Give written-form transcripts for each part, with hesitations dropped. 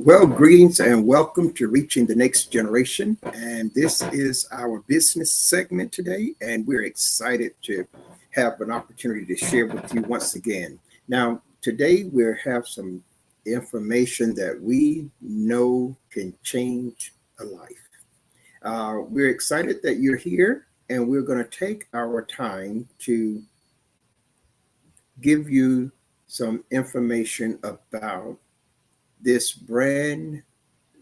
Well, greetings and welcome to Reaching the Next Generation. And this is our business segment today. And we're excited to have an opportunity to share with you once again. Now, today we have some information that we know can change a life. We're excited that you're here, and we're going to take our time to give you some information about this brand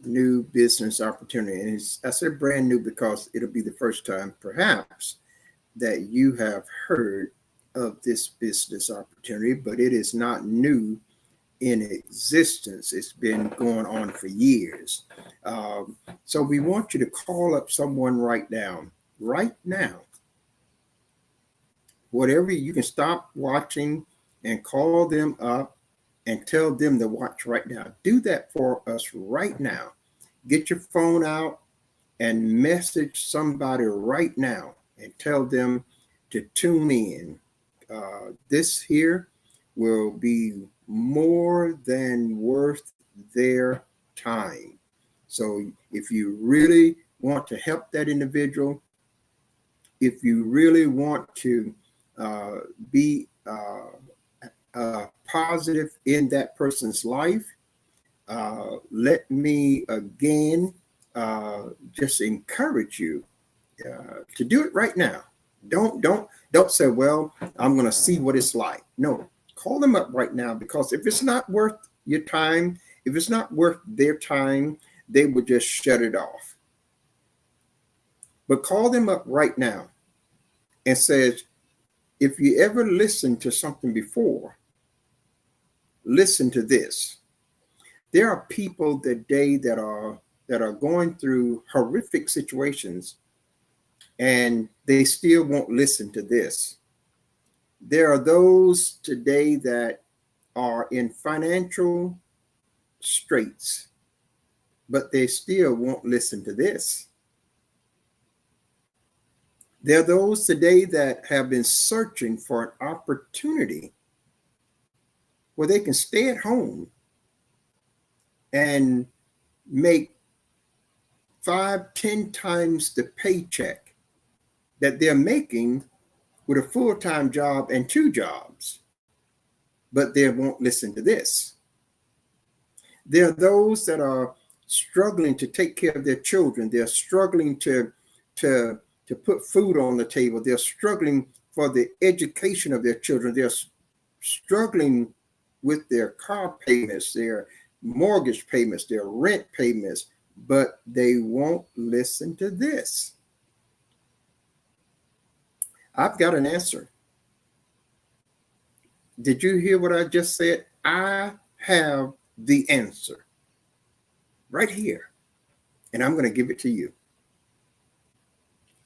new business opportunity. And I said brand new because it'll be the first time, perhaps, that you have heard of this business opportunity, but it is not new in existence. It's been going on for years. So we want you to call up someone right now, whatever. You can stop watching and call them up and tell them to watch right now. Do that for us right now. Get your phone out and message somebody right now and tell them to tune in. This here will be more than worth their time. So if you really want to help that individual, if you really want to be positive in that person's life, let me again just encourage you to do it right now. Don't say, well, I'm going to see what it's like. No, call them up right now, because if it's not worth your time, if it's not worth their time, they would just shut it off. But call them up right now and says, if you ever listened to something before, listen to this. There are people today that are going through horrific situations, and they still won't listen to this. There are those today that are in financial straits, but they still won't listen to this. There are those today that have been searching for an opportunity where they can stay at home and make 5-10 times the paycheck that they're making with a full-time job and 2 jobs, but they won't listen to this. There are those that are struggling to take care of their children. They're struggling to put food on the table. They're struggling for the education of their children. They're struggling with their car payments, their mortgage payments, their rent payments, but they won't listen to this. I've got an answer. Did you hear what I just said? I have the answer right here, and I'm going to give it to you.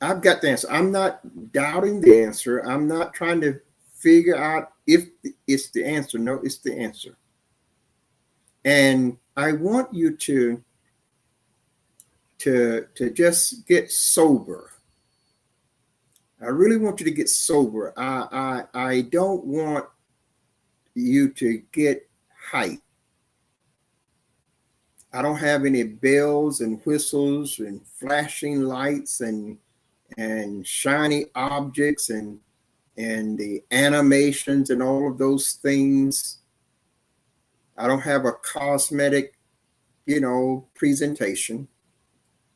I've got the answer. I'm not doubting the answer. I'm not trying to figure out if it's the answer. No, it's the answer. And I want you to just get sober. I really want you to get sober. I don't want you to get hype. I don't have any bells and whistles and flashing lights and shiny objects and the animations and all of those things. I don't have a cosmetic, presentation,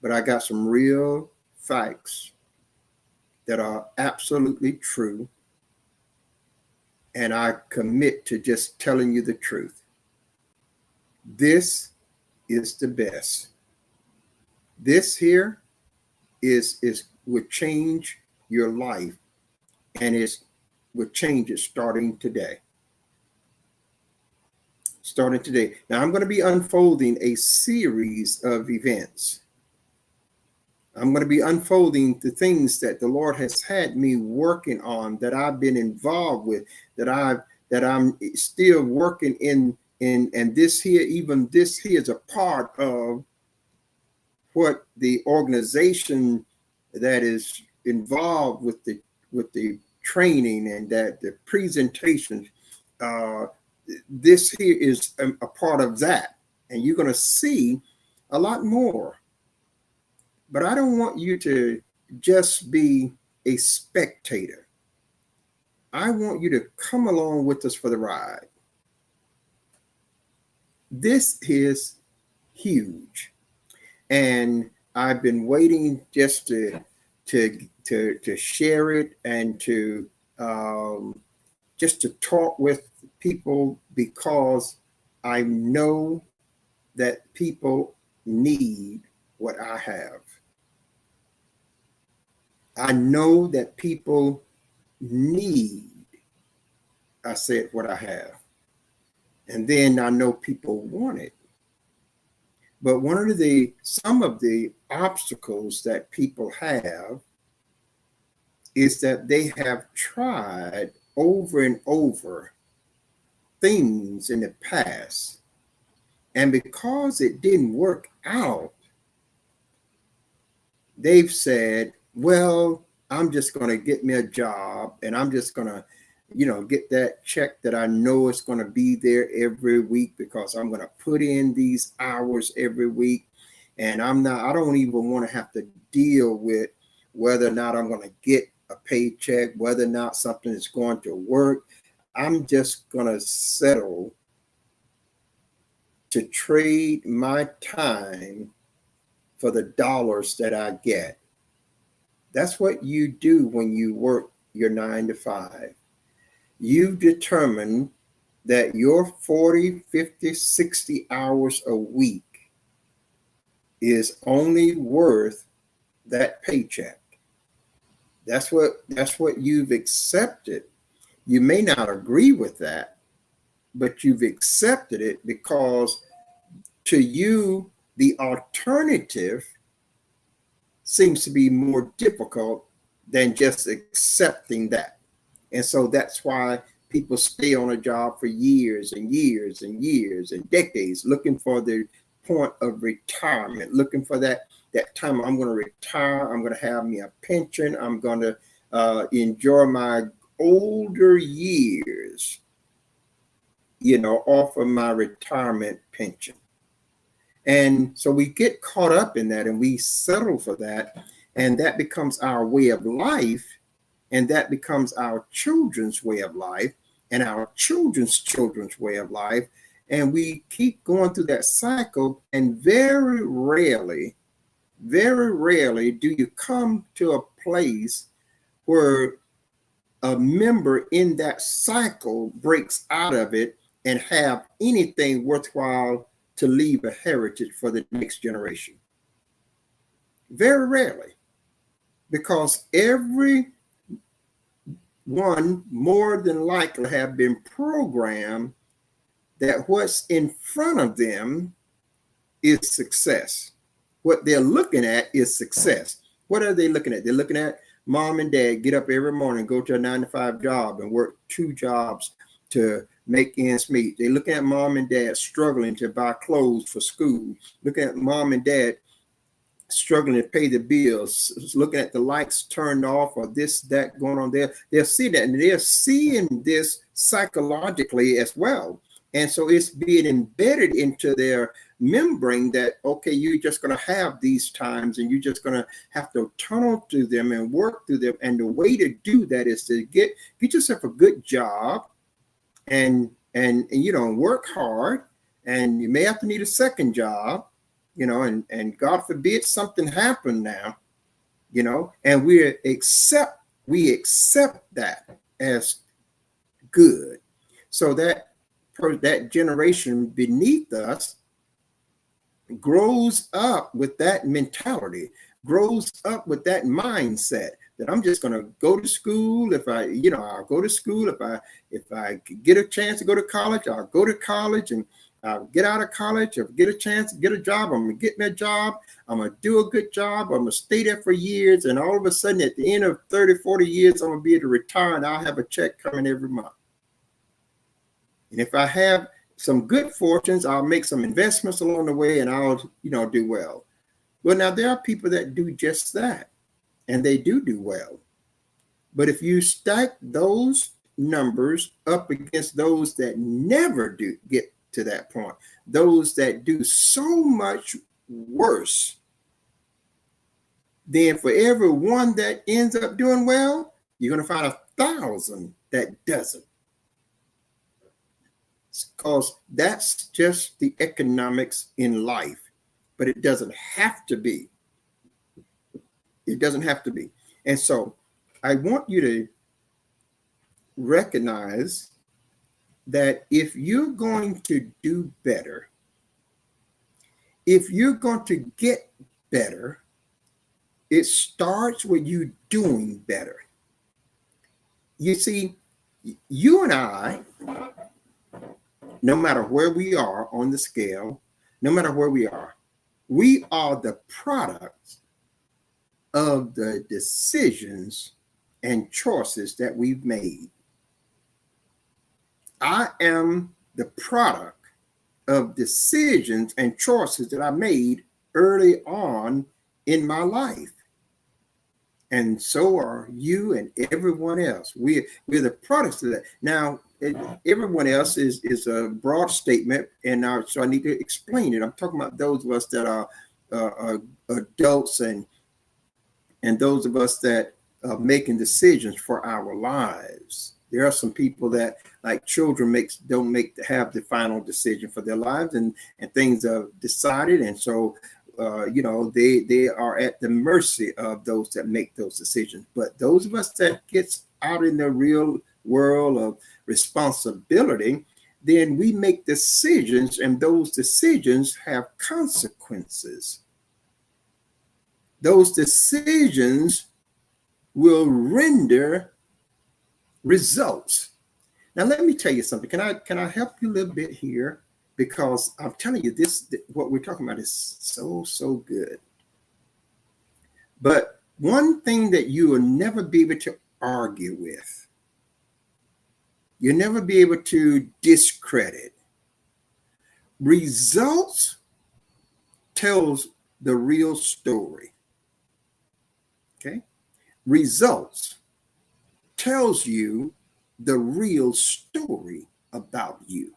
but I got some real facts that are absolutely true. And I commit to just telling you the truth. This is the best. This here would change your life, and would change it starting today. Starting today. Now I'm going to be unfolding a series of events. I'm going to be unfolding the things that the Lord has had me working on, that I've been involved with, that I'm still working in, and this here is a part of what the organization that is involved with the training and that the presentation. This here is a part of that. and you're going to see a lot more. But I don't want you to just be a spectator. I want you to come along with us for the ride. This is huge. And I've been waiting just to share it and to just to talk with people, because I know that people need what I have. I know that people need, I said, what I have. And then I know people want it. But some of the obstacles that people have is that they have tried over and over things in the past. And because it didn't work out, they've said, well, I'm just going to get me a job and I'm just going to, get that check that I know is going to be there every week because I'm going to put in these hours every week. And I don't even want to have to deal with whether or not I'm going to get a paycheck, whether or not something is going to work. I'm just going to settle to trade my time for the dollars that I get. That's what you do when you work your 9 to 5. You've determined that your 40, 50, 60 hours a week is only worth that paycheck. That's what you've accepted. You may not agree with that, but you've accepted it because to you, the alternative seems to be more difficult than just accepting that. And so that's why people stay on a job for years and years and years and decades, looking for the point of retirement, looking for that time I'm going to retire. I'm going to have me a pension. I'm going to enjoy my older years, off of my retirement pension. And so we get caught up in that and we settle for that. And that becomes our way of life. And that becomes our children's way of life and our children's children's way of life. And we keep going through that cycle. And very rarely do you come to a place where a member in that cycle breaks out of it and have anything worthwhile to leave a heritage for the next generation. Very rarely, because every one more than likely have been programmed that what's in front of them is success. What they're looking at is success. What are they looking at? They're looking at mom and dad get up every morning, go to a 9 to 5 job and work 2 jobs to make ends meet. They're looking at mom and dad struggling to buy clothes for school, looking at mom and dad struggling to pay the bills, looking at the lights turned off or this, that going on there. They'll see that, and they're seeing this psychologically as well. And so it's being embedded into their membrane that, okay, you're just going to have these times and you're just going to have to tunnel through them and work through them. And the way to do that is to get yourself a good job and work hard. And you may have to need a second job, and God forbid something happen now, and we accept that as good. So that generation beneath us grows up with that mentality, grows up with that mindset that I'm just going to go to school. I'll go to school. If I get a chance to go to college, I'll go to college, and I'll get out of college or get a chance to get a job. I'm going to get me a job. I'm going to do a good job. I'm going to stay there for years. And all of a sudden, at the end of 30, 40 years, I'm going to be able to retire and I'll have a check coming every month. And if I have some good fortunes, I'll make some investments along the way and I'll, do well. Well, now there are people that do just that, and they do well. But if you stack those numbers up against those that never do get to that point. Those that do so much worse, then for every one that ends up doing well, you're going to find 1,000 that doesn't. Because that's just the economics in life, but it doesn't have to be. It doesn't have to be. And so I want you to recognize that if you're going to do better, if you're going to get better, it starts with you doing better. You see, you and I, no matter where we are on the scale, no matter where we are the products of the decisions and choices that we've made. I am the product of decisions and choices that I made early on in my life. And so are you and everyone else. We're the products of that. Now, everyone else is a broad statement, and so I need to explain it. I'm talking about those of us that are adults and those of us that are making decisions for our lives. There are some people that, like children, don't have the final decision for their lives, and things are decided, and so they are at the mercy of those that make those decisions. But those of us that gets out in the real world of responsibility, then we make decisions, and those decisions have consequences. Those decisions will render results. Now, let me tell you something. Can I help you a little bit here? Because I'm telling you, what we're talking about is so good. But one thing that you will never be able to argue with, you'll never be able to discredit. Results tells the real story. Okay? Results tells you the real story about you.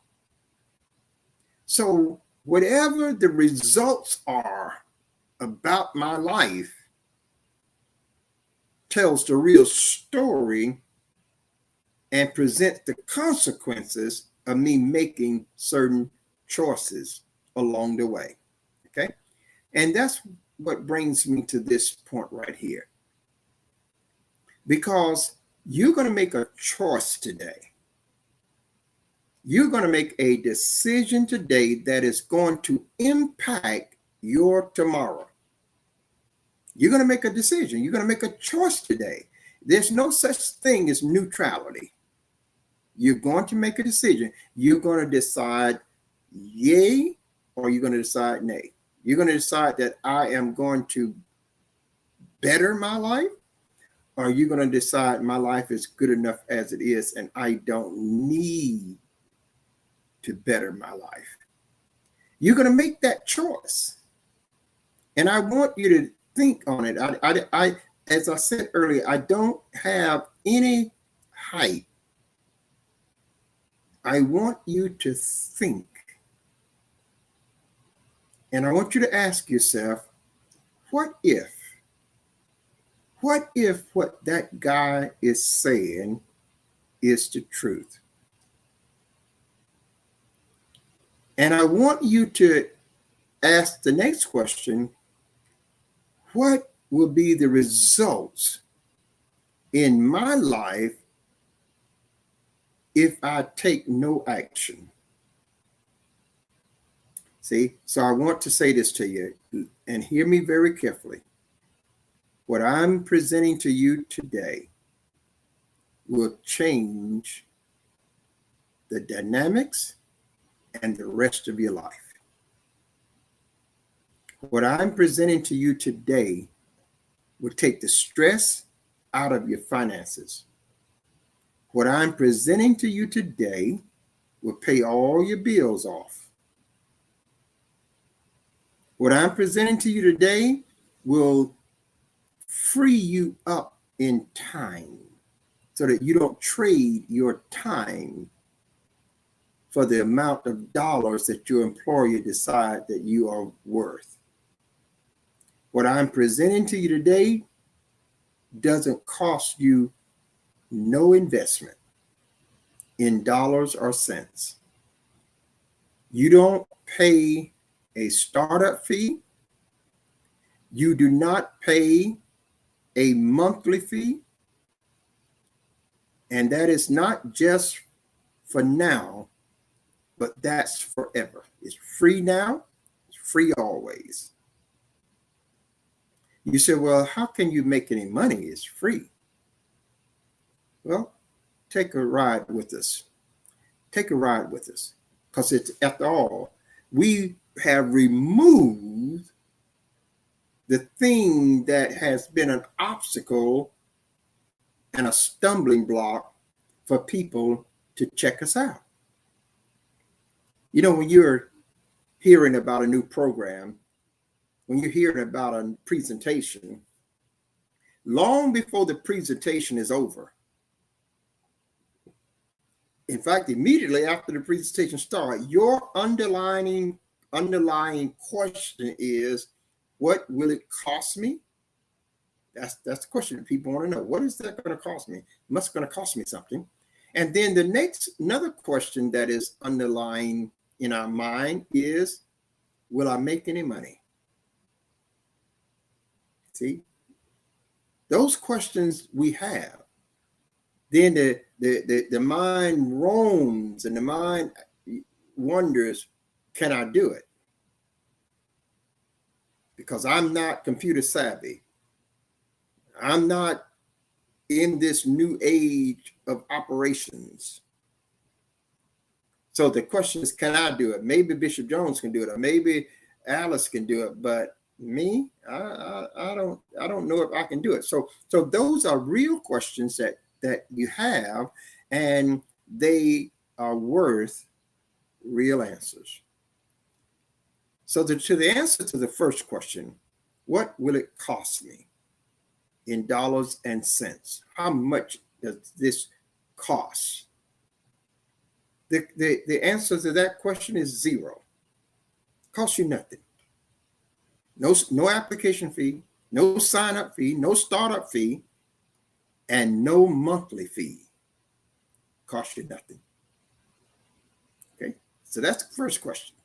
So whatever the results are about my life tells the real story and presents the consequences of me making certain choices along the way. Okay? And that's what brings me to this point right here. Because you're going to make a choice today. You're going to make a decision today that is going to impact your tomorrow. You're going to make a decision. You're going to make a choice today. There's no such thing as neutrality. You're going to make a decision. You're going to decide yay, or you're going to decide nay. You're going to decide that I am going to better my life, or you're going to decide my life is good enough as it is and I don't need to better my life. You're going to make that choice. And I want you to think on it. I as I said earlier, I don't have any hype. I want you to think. And I want you to ask yourself, what if what that guy is saying is the truth? And I want you to ask the next question, what will be the results in my life if I take no action? See, so I want to say this to you, and hear me very carefully. What I'm presenting to you today will change the dynamics and the rest of your life. What I'm presenting to you today will take the stress out of your finances. What I'm presenting to you today will pay all your bills off. What I'm presenting to you today will free you up in time so that you don't trade your time for the amount of dollars that your employer decide that you are worth. What I'm presenting to you today doesn't cost you no investment in dollars or cents. You don't pay a startup fee. You do not pay a monthly fee. And that is not just for now, but that's forever. It's free now, it's free always. You say, well, how can you make any money? It's free. Well, take a ride with us. Take a ride with us. Because it's, after all, we have removed the thing that has been an obstacle and a stumbling block for people to check us out. You know, when you're hearing about a new program, when you're hearing about a presentation, long before the presentation is over, in fact, immediately after the presentation starts, your underlying question is, what will it cost me? That's the question that people want to know. What is that going to cost me? It must going to cost me something. And then another question that is underlying in our mind is, will I make any money? See, those questions we have. Then the mind roams and the mind wonders, can I do it? Because I'm not computer savvy. I'm not in this new age of operations. So the question is, can I do it? Maybe Bishop Jones can do it, or maybe Alice can do it, but me, I don't know if I can do it. So those are real questions that you have, and they are worth real answers. So to the answer to the first question, what will it cost me in dollars and cents? How much does this cost? The answer to that question is zero. Costs you nothing. No application fee, no sign-up fee, no startup fee, and no monthly fee. Costs you nothing. Okay, so that's the first question.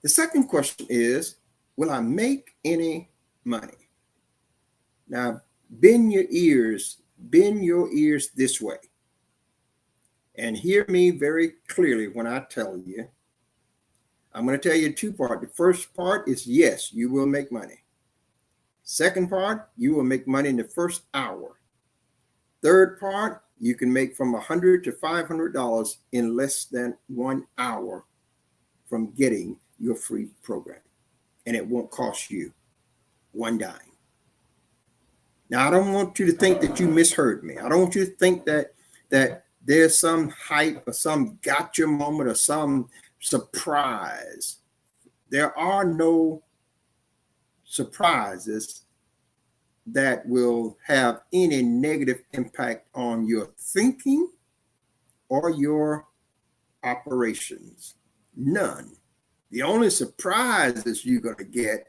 The second question is, will I make any money? Now, bend your ears this way. And hear me very clearly when I tell you. I'm going to tell you two parts. The first part is, yes, you will make money. Second part, you will make money in the first hour. Third part, you can make from $100 to $500 in less than 1 hour from getting your free program. And it won't cost you one dime. Now, I don't want you to think that you misheard me. I don't want you to think that there's some hype or some gotcha moment or some surprise. There are no surprises that will have any negative impact on your thinking or your operations. None. The only surprises you're going to get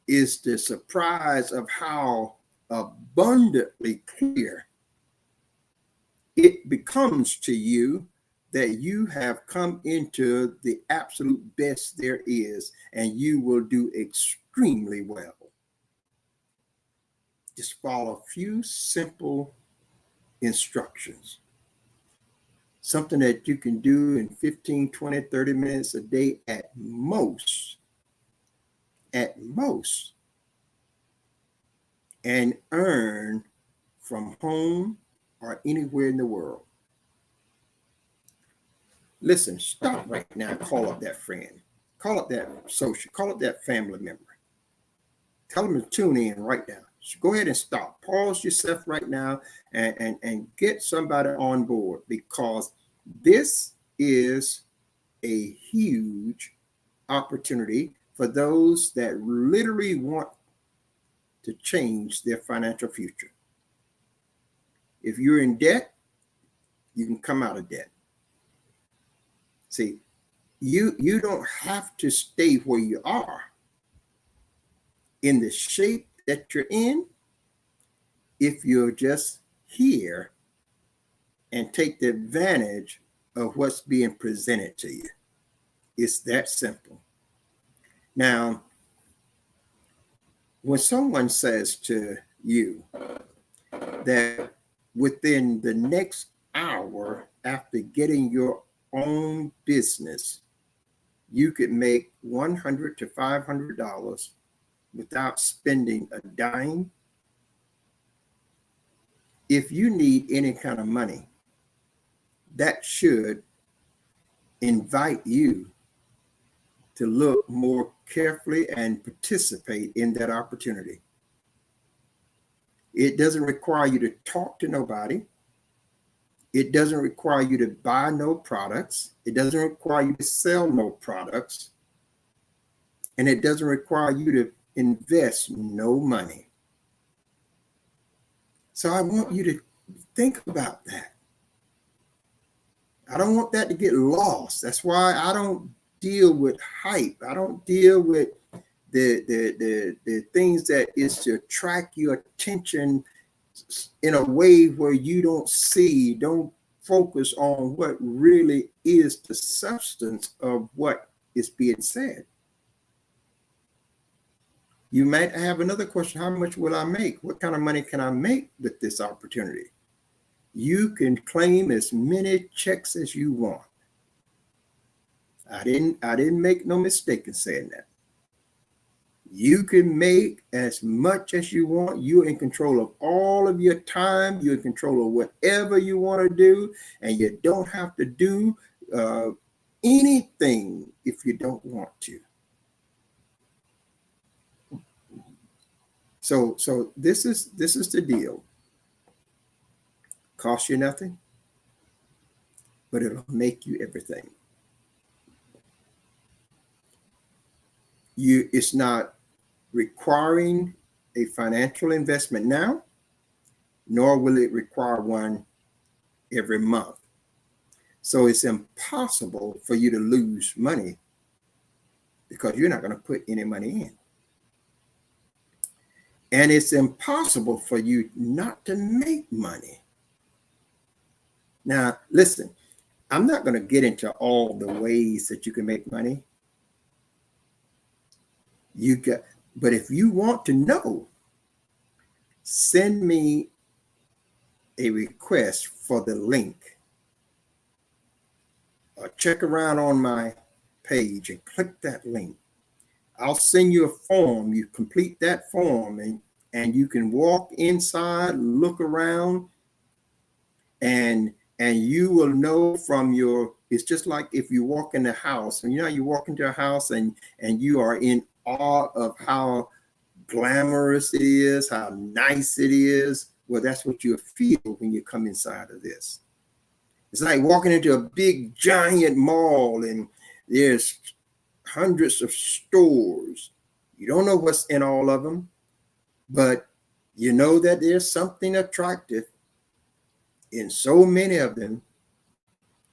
is the surprise of how abundantly clear it becomes to you that you have come into the absolute best there is, and you will do extremely well. Just follow a few simple instructions. Something that you can do in 15, 20, 30 minutes a day at most, and earn from home or anywhere in the world. Listen, stop right now. Call up that friend. Call up that social. Call up that family member. Tell them to tune in right now. So go ahead and stop. Pause yourself right now and get somebody on board, because this is a huge opportunity for those that literally want to change their financial future. If you're in debt, you can come out of debt. See, you don't have to stay where you are in the shape that you're in if you're just here and take the advantage of what's being presented to you. It's that simple. Now, when someone says to you that within the next hour after getting your own business, you could make $100 to $500 without spending a dime. If you need any kind of money, that should invite you to look more carefully and participate in that opportunity. It doesn't require you to talk to nobody. It doesn't require you to buy no products. It doesn't require you to sell no products. And it doesn't require you to invest no money. So I want you to think about that. I don't want that to get lost. That's why I don't deal with hype. I don't deal with the things that is to attract your attention in a way where you don't focus on what really is the substance of what is being said. You might have another question: how much will I make? What kind of money can I make with this opportunity? You can claim as many checks as you want. I didn't make no mistake in saying that. You can make as much as you want. You're in control of all of your time. You're in control of whatever you want to do, and you don't have to do anything if you don't want to. So this is the deal. Cost you nothing, but it'll make you everything. It's not requiring a financial investment now, nor will it require one every month. So it's impossible for you to lose money because you're not going to put any money in. And it's impossible for you not to make money. Now, listen, I'm not going to get into all the ways that you can make money. But if you want to know, send me a request for the link. Or check around on my page and click that link. I'll send you a form. You complete that form and you can walk inside, look around, and you will know from it's just like if you walk in the house, and you walk into a house and you are in awe of how glamorous it is, how nice it is. Well, that's what you feel when you come inside of this. It's like walking into a big giant mall and there's hundreds of stores. You don't know what's in all of them, but you know that there's something attractive in so many of them.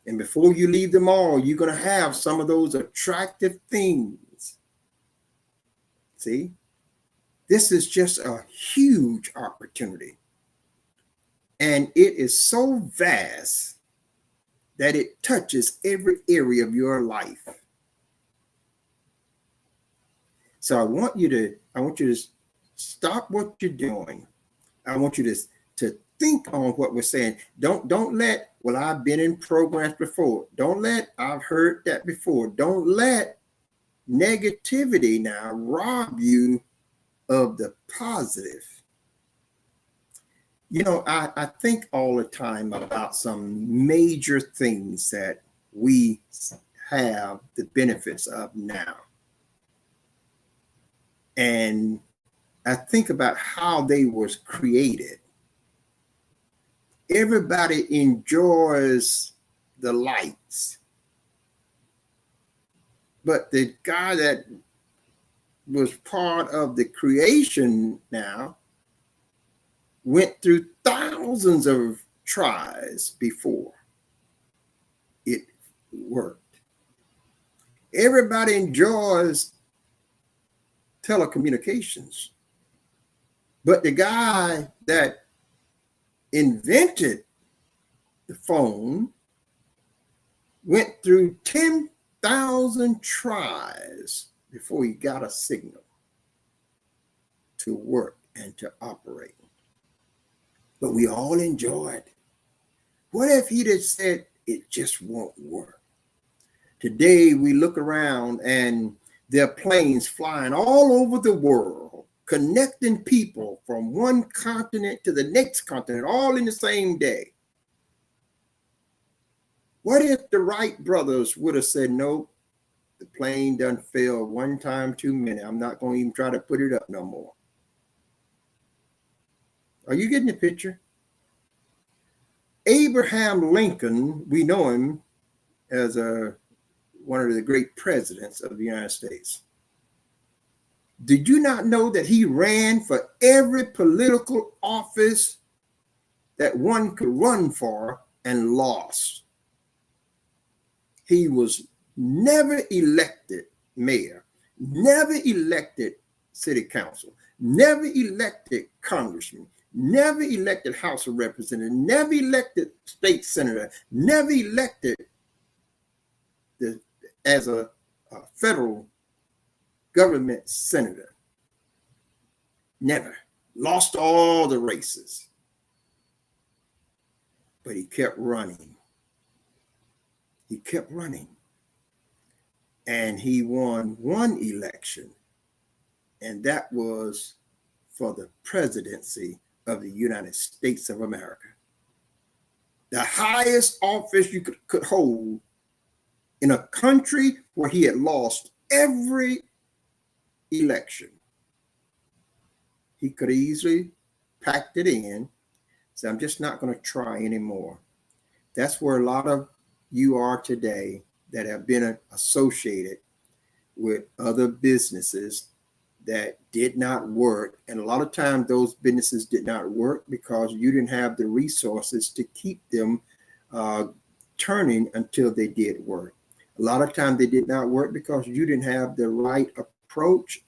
And before you leave the mall, you're going to have some of those attractive things. See, this is just a huge opportunity. And it is so vast that it touches every area of your life. So I want you to stop what you're doing. I want you to think on what we're saying. Don't let, well, I've been in programs before. Don't let, I've heard that before. Don't let negativity now rob you of the positive. I think all the time about some major things that we have the benefits of now. And I think about how they was created. Everybody enjoys the lights. But the guy that was part of the creation now went through thousands of tries before it worked. Everybody enjoys telecommunications. But the guy that invented the phone went through 10,000 tries before he got a signal to work and to operate. But we all enjoyed. What if he'd have said it just won't work? Today we look around and there are planes flying all over the world, connecting people from one continent to the next continent, all in the same day. What if the Wright brothers would have said, no, the plane done failed one time too many. I'm not going to even try to put it up no more. Are you getting the picture? Abraham Lincoln, we know him as one of the great presidents of the United States. Did you not know that he ran for every political office that one could run for and lost? He was never elected mayor, never elected city council, never elected congressman, never elected House of Representatives, never elected state senator, never elected as a federal government senator. Never. Lost all the races. But he kept running. He kept running. And he won one election, and that was for the presidency of the United States of America. The highest office you could hold in a country where he had lost every election. He could easily packed it in, so I'm just not going to try anymore. That's where a lot of you are today that have been associated with other businesses that did not work. And a lot of times those businesses did not work because you didn't have the resources to keep them turning until they did work. A lot of times they did not work because you didn't have the right approach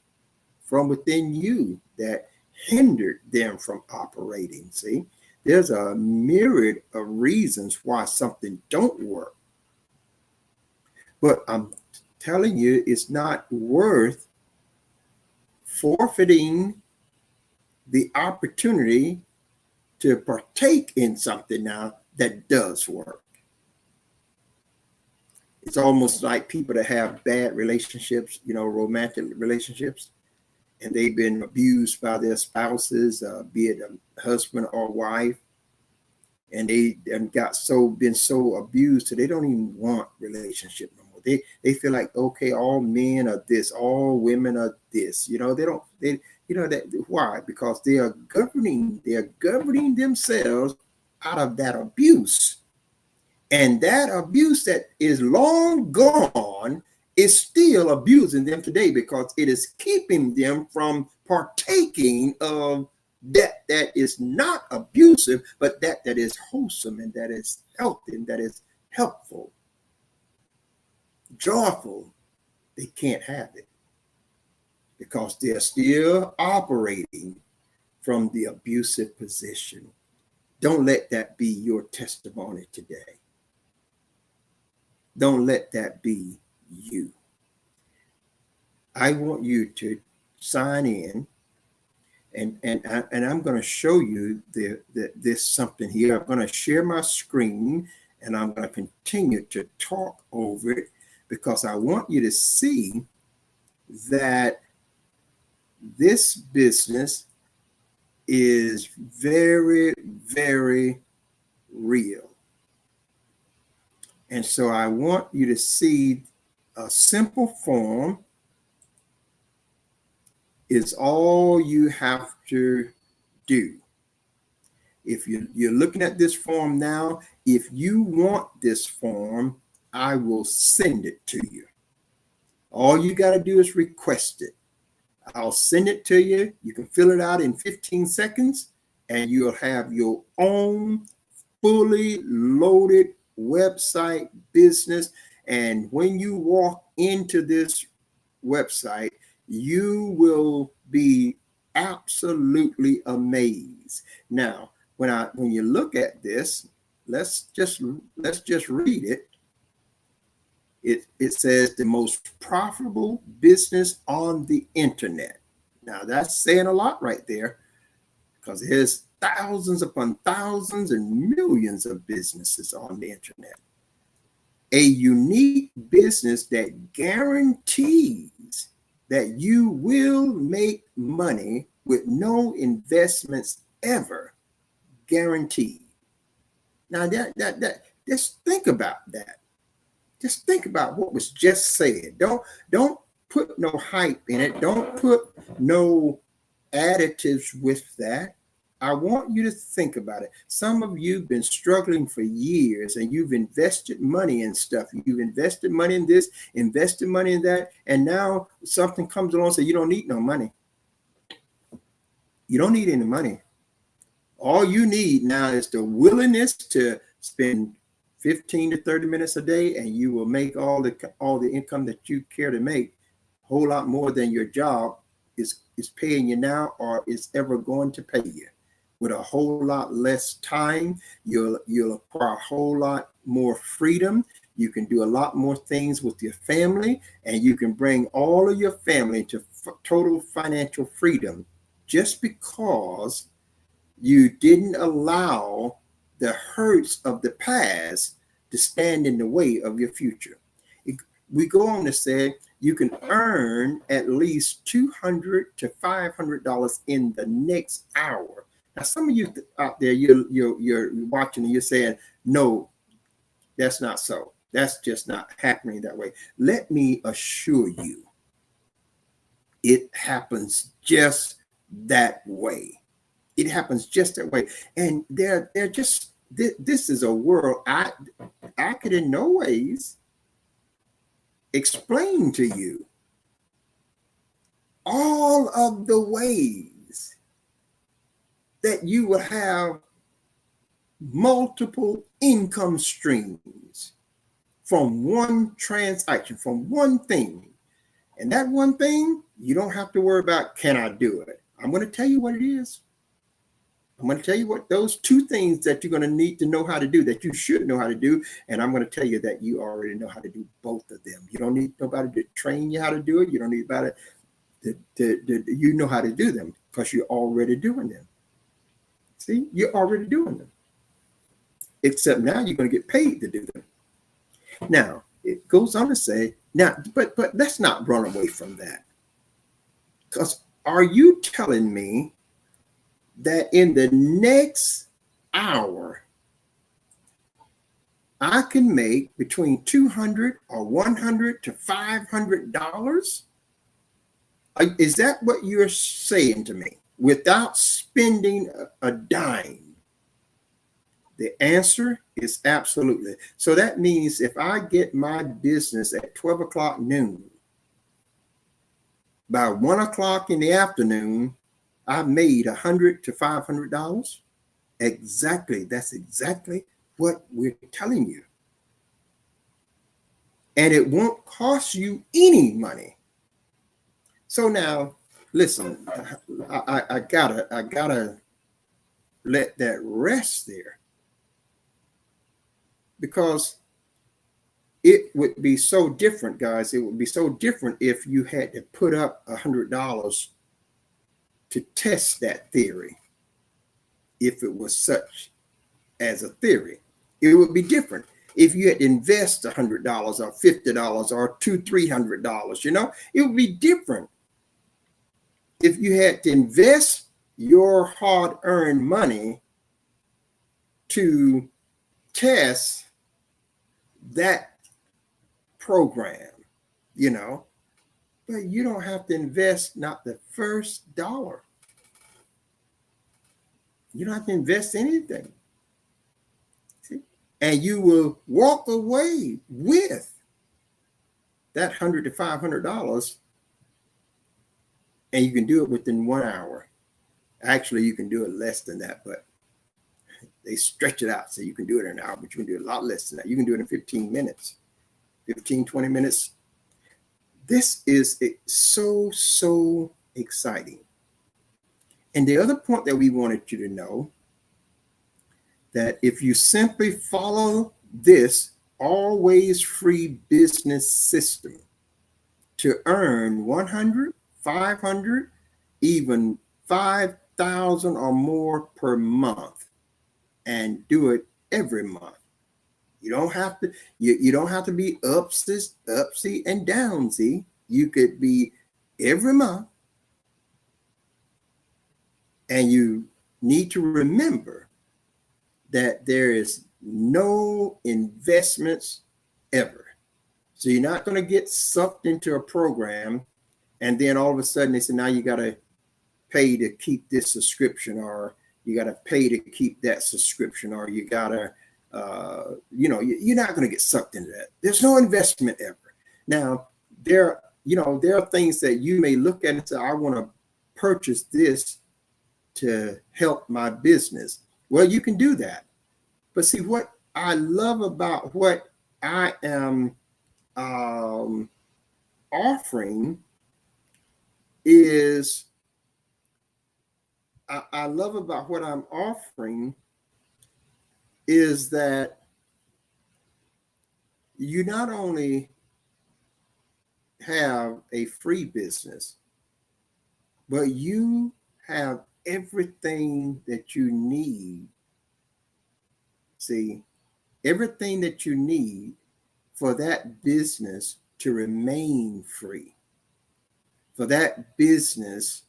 from within you that hindered them from operating. See, there's a myriad of reasons why something don't work. But I'm telling you, it's not worth forfeiting the opportunity to partake in something now that does work. It's almost like people that have bad relationships, romantic relationships, and they've been abused by their spouses, be it a husband or wife, and they been so abused that they don't even want relationship no more. They feel like, okay, all men are this, all women are this. Why? Because they are governing themselves out of that abuse. And that abuse that is long gone is still abusing them today because it is keeping them from partaking of that is not abusive, but that is wholesome and that is healthy and that is helpful, joyful. They can't have it because they're still operating from the abusive position. Don't let that be your testimony today. Don't let that be you. I want you to sign in, and I'm going to show you this something here. I'm going to share my screen, and I'm going to continue to talk over it because I want you to see that this business is very, very real. And so I want you to see a simple form is all you have to do. If you're looking at this form now, if you want this form, I will send it to you. All you got to do is request it. I'll send it to you. You can fill it out in 15 seconds, and you'll have your own fully loaded website business. And when you walk into this website, you will be absolutely amazed. Now, when you look at this, let's just read it. It says the most profitable business on the internet. Now that's saying a lot right there, because there's thousands upon thousands and millions of businesses on the internet. A unique business that guarantees that you will make money with no investments ever, guaranteed. Now that just think about that. Just think about what was just said. Don't put no hype in it. Don't put no additives with that. I want you to think about it. Some of you have been struggling for years and you've invested money in stuff. You've invested money in this, invested money in that, and now something comes along and says you don't need no money. You don't need any money. All you need now is the willingness to spend 15 to 30 minutes a day, and you will make all the income that you care to make, a whole lot more than your job is paying you now or is ever going to pay you. With a whole lot less time, you'll acquire a whole lot more freedom. You can do a lot more things with your family, and you can bring all of your family to total financial freedom just because you didn't allow the hurts of the past to stand in the way of your future. We go on to say you can earn at least $200 to $500 in the next hour. Now, some of you out there, you're watching and you're saying, no, that's not so. That's just not happening that way. Let me assure you, it happens just that way. It happens just that way. And they're just, this is a world I could in no ways explain to you all of the ways that you will have multiple income streams from one transaction, from one thing. And that one thing, you don't have to worry about, can I do it? I'm going to tell you what it is. I'm going to tell you what those two things that you're going to need to know how to do, that you should know how to do. And I'm going to tell you that you already know how to do both of them. You don't need nobody to train you how to do it. You don't need anybody you know how to do them because you're already doing them. See, you're already doing them. Except now you're going to get paid to do them. Now, it goes on to say, now, but let's not run away from that. Because are you telling me that in the next hour, I can make between $200 or $100 to $500? Is that what you're saying to me? Without spending a dime? The answer is absolutely. So that means if I get my business at 12 o'clock noon, by 1 o'clock in the afternoon, I made $100 to $500. Exactly. That's exactly what we're telling you. And it won't cost you any money. So now, listen, I gotta let that rest there, because it would be so different, guys. It would be so different if you had to put up $100 to test that theory. If it was such as a theory, it would be different. If you had to invest $100 or $50 or $200-300, it would be different. If you had to invest your hard-earned money to test that program, but you don't have to invest not the first dollar. You don't have to invest anything. See? And you will walk away with that $100 to $500, and you can do it within 1 hour. Actually, you can do it less than that, but they stretch it out so you can do it in an hour, but you can do it a lot less than that. You can do it in 15 minutes. 15, 20 minutes. This is so exciting. And the other point that we wanted you to know, that if you simply follow this always free business system to earn 100, 500, even 5,000 or more per month, and do it every month. You don't have to. You don't have to be upsy and downsy. You could be every month, and you need to remember that there is no investments ever. So you're not going to get sucked into a program, and then all of a sudden they say, now you got to pay to keep this subscription, or you got to pay to keep that subscription, or you got to, you're not going to get sucked into that. There's no investment ever. Now, there are things that you may look at and say, I want to purchase this to help my business. Well, you can do that. But see, what I love about what I am offering is, I love about what I'm offering is that you not only have a free business, but you have everything that you need. See, everything that you need for that business to remain free, for that business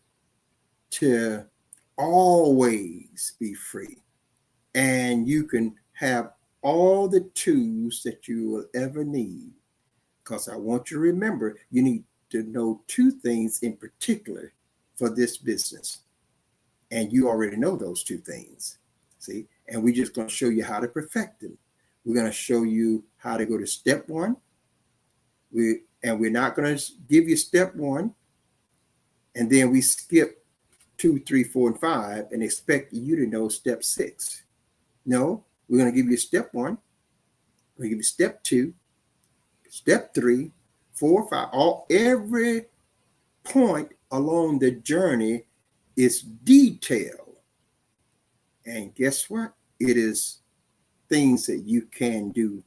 to always be free. And you can have all the tools that you will ever need. Because I want you to remember, you need to know two things in particular for this business. And you already know those two things. See, and we're just going to show you how to perfect them. We're going to show you how to go to step one. We're not going to give you step one, and then we skip 2, 3, 4, and 5 and expect you to know step 6. No, we're going to give you step 1. We're going to give you step 2, step 3, 4, 5. Every point along the journey is detailed. And guess what? It is things that you can do.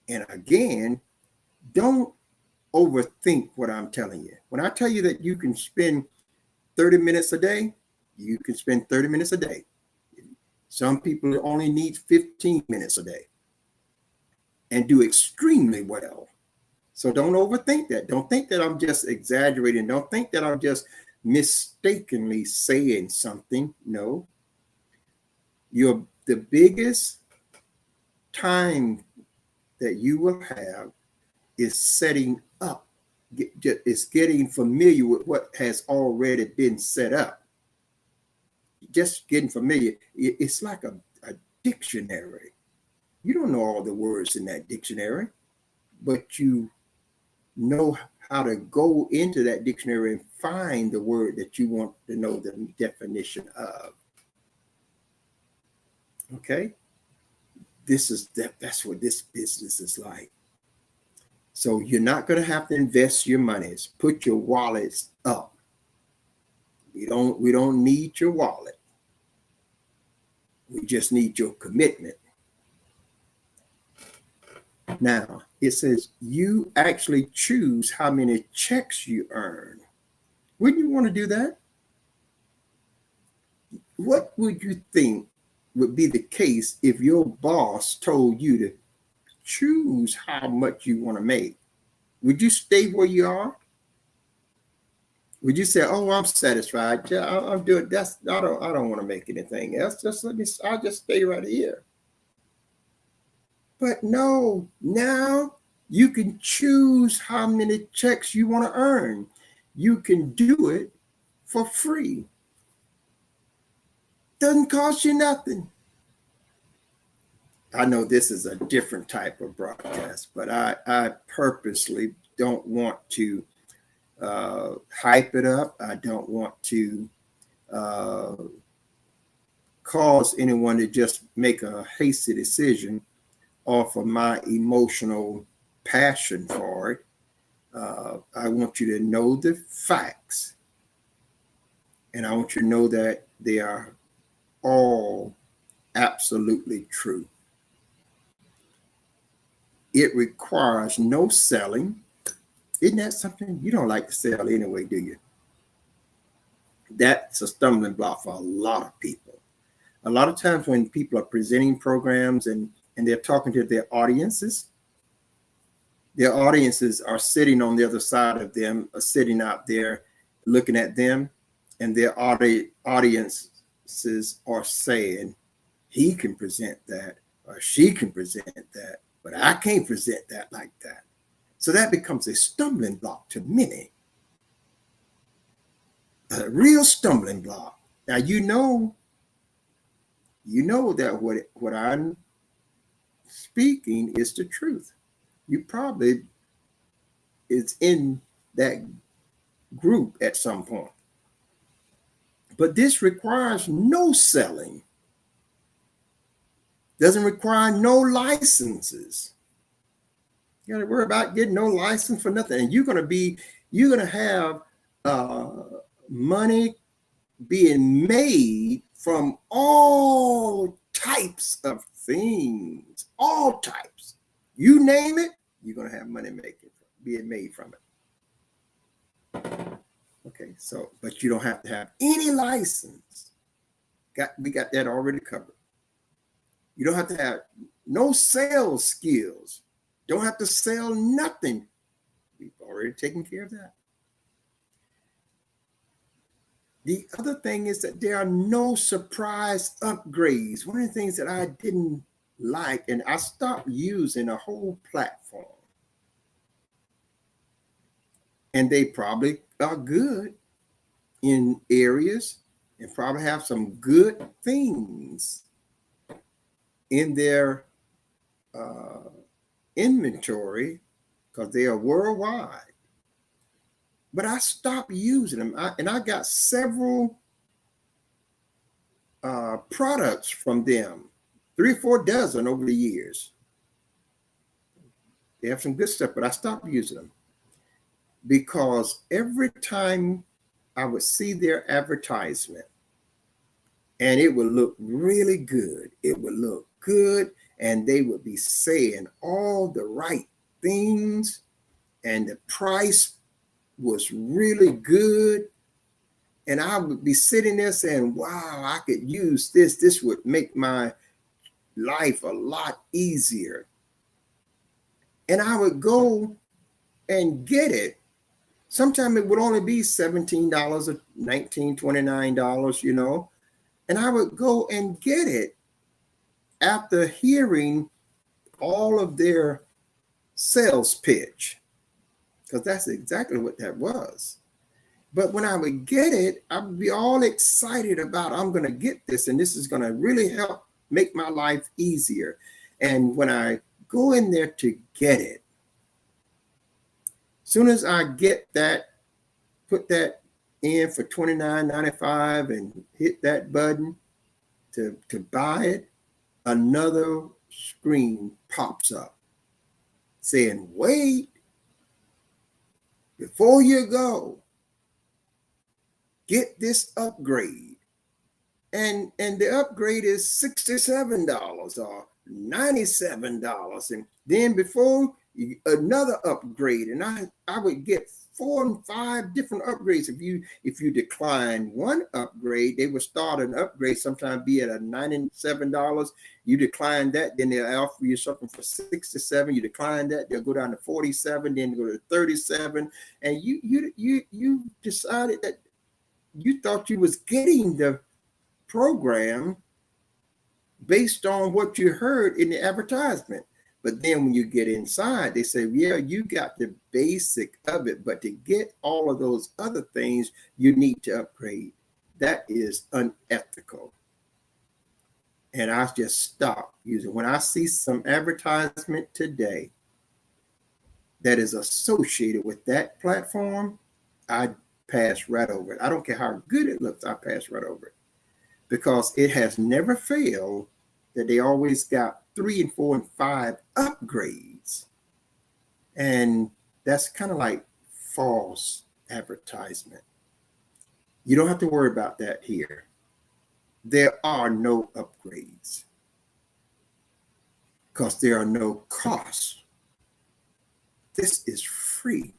And again, don't overthink what I'm telling you. When I tell you that you can spend 30 minutes a day, you can spend 30 minutes a day. Some people only need 15 minutes a day and do extremely well. So don't overthink that. Don't think that I'm just exaggerating. Don't think that I'm just mistakenly saying something. No. The biggest time that you will have is setting up, is getting familiar with what has already been set up. Just getting familiar. It's like a dictionary. You don't know all the words in that dictionary, but you know how to go into that dictionary and find the word that you want to know the definition of. Okay? That's what this business is like. So you're not going to have to invest your monies. Put your wallets up. We don't need your wallet. We just need your commitment. Now, it says you actually choose how many checks you earn. Wouldn't you want to do that? What would you think would be the case if your boss told you to choose how much you want to make? Would you stay where you are? Would you say, "Oh, I'm satisfied. Yeah, I'm doing that's. I don't want to make anything else. I'll just stay right here." But no, now you can choose how many checks you want to earn. You can do it for free. Doesn't cost you nothing. I know this is a different type of broadcast, but I purposely don't want to hype it up. I don't want to cause anyone to just make a hasty decision off of my emotional passion for it. I want you to know the facts. And I want you to know that they are all absolutely true. It requires no selling. Isn't that something? You don't like to sell anyway, do you? That's a stumbling block for a lot of people. A lot of times when people are presenting programs and they're talking to their audiences are sitting on the other side of them, are sitting out there looking at them, and their audiences are saying, he can present that or she can present that, but I can't present that like that. So that becomes a stumbling block to many. A real stumbling block. Now, you know that what I'm speaking is the truth. You probably is in that group at some point. But this requires no selling. Doesn't require no licenses. You got to worry about getting no license for nothing. And you're going to have money being made from all types of things, all types. You name it, you're going to have money being made from it. Okay, so, but you don't have to have any license. We got that already covered. You don't have to have no sales skills. Don't have to sell nothing. We've already taken care of that. The other thing is that there are no surprise upgrades. One of the things that I didn't like, and I stopped using a whole platform. And they probably are good in areas and probably have some good things in their inventory because they are worldwide. But I stopped using them. I got several products from them, 3 or 4 dozen over the years. They have some good stuff, but I stopped using them because every time I would see their advertisement and it would look really good. It would look good and they would be saying all the right things and the price was really good. And I would be sitting there saying, wow, I could use this. This would make my life a lot easier. And I would go and get it. Sometimes it would only be $17 or $19, $29, you know. And I would go and get it after hearing all of their sales pitch, because that's exactly what that was. But when I would get it, I would be all excited about, I'm going to get this, and this is going to really help make my life easier. And when I go in there to get it, as soon as I get that, put that in for $29.95 and hit that button to buy it, another screen pops up saying, wait, before you go, get this upgrade. And the upgrade is $67 or $97. And then before another upgrade, and I would get 4 and 5 different upgrades. If you decline one upgrade, they would start an upgrade, sometimes be at a $97. You decline that, then they'll offer you something for $67. You decline that, they'll go down to $47, then go to $37. And you decided that you thought you was getting the program based on what you heard in the advertisement. But then when you get inside, they say, yeah, you got the basic of it, but to get all of those other things, you need to upgrade. That is unethical. And I just stopped using. When I see some advertisement today that is associated with that platform, I pass right over it. I don't care how good it looks, I pass right over it. Because it has never failed that they always got 3 and 4 and 5 upgrades. And that's kind of like false advertisement. You don't have to worry about that here. There are no upgrades because there are no costs. This is free.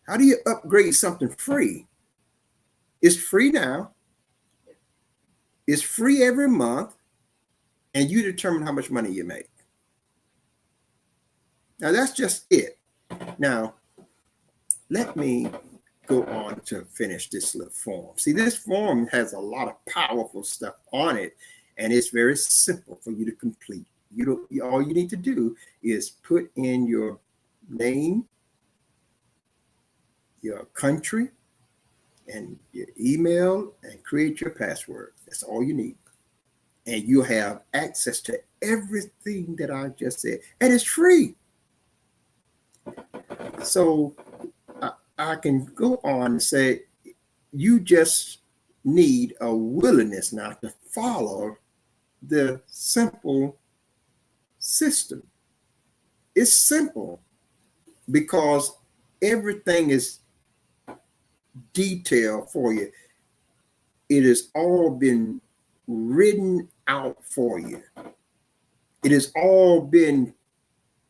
How do you upgrade something free? It's free now. It's free every month, and you determine how much money you make. Now, that's just it. Now, let me go on to finish this little form. See, this form has a lot of powerful stuff on it, and it's very simple for you to complete. All you need to do is put in your name, your country, and your email, and create your password. That's all you need. And you'll have access to everything that I just said, and it's free. So I can go on and say, you just need a willingness now to follow the simple system. It's simple because everything is detailed for you. It has all been written out for you. It has all been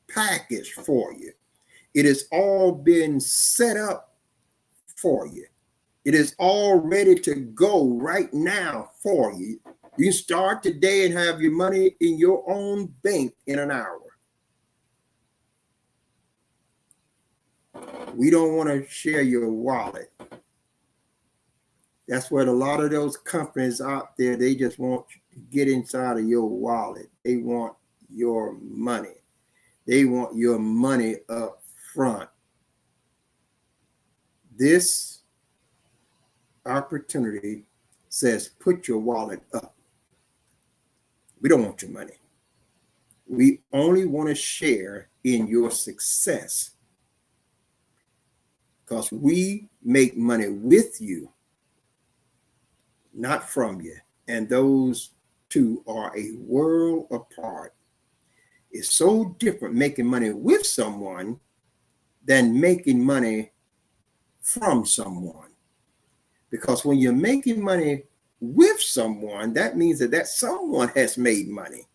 packaged for you. It has all been set up for you. It is all ready to go right now for you. You start today and have your money in your own bank in an hour. We don't want to share your wallet. That's what a lot of those companies out there, they just want you to get inside of your wallet. They want your money. They want your money up front. This opportunity says, put your wallet up. We don't want your money. We only want to share in your success because we make money with you, not from you. And those two are a world apart. It's so different making money with someone than making money from someone. Because when you're making money with someone, that means that someone has made money.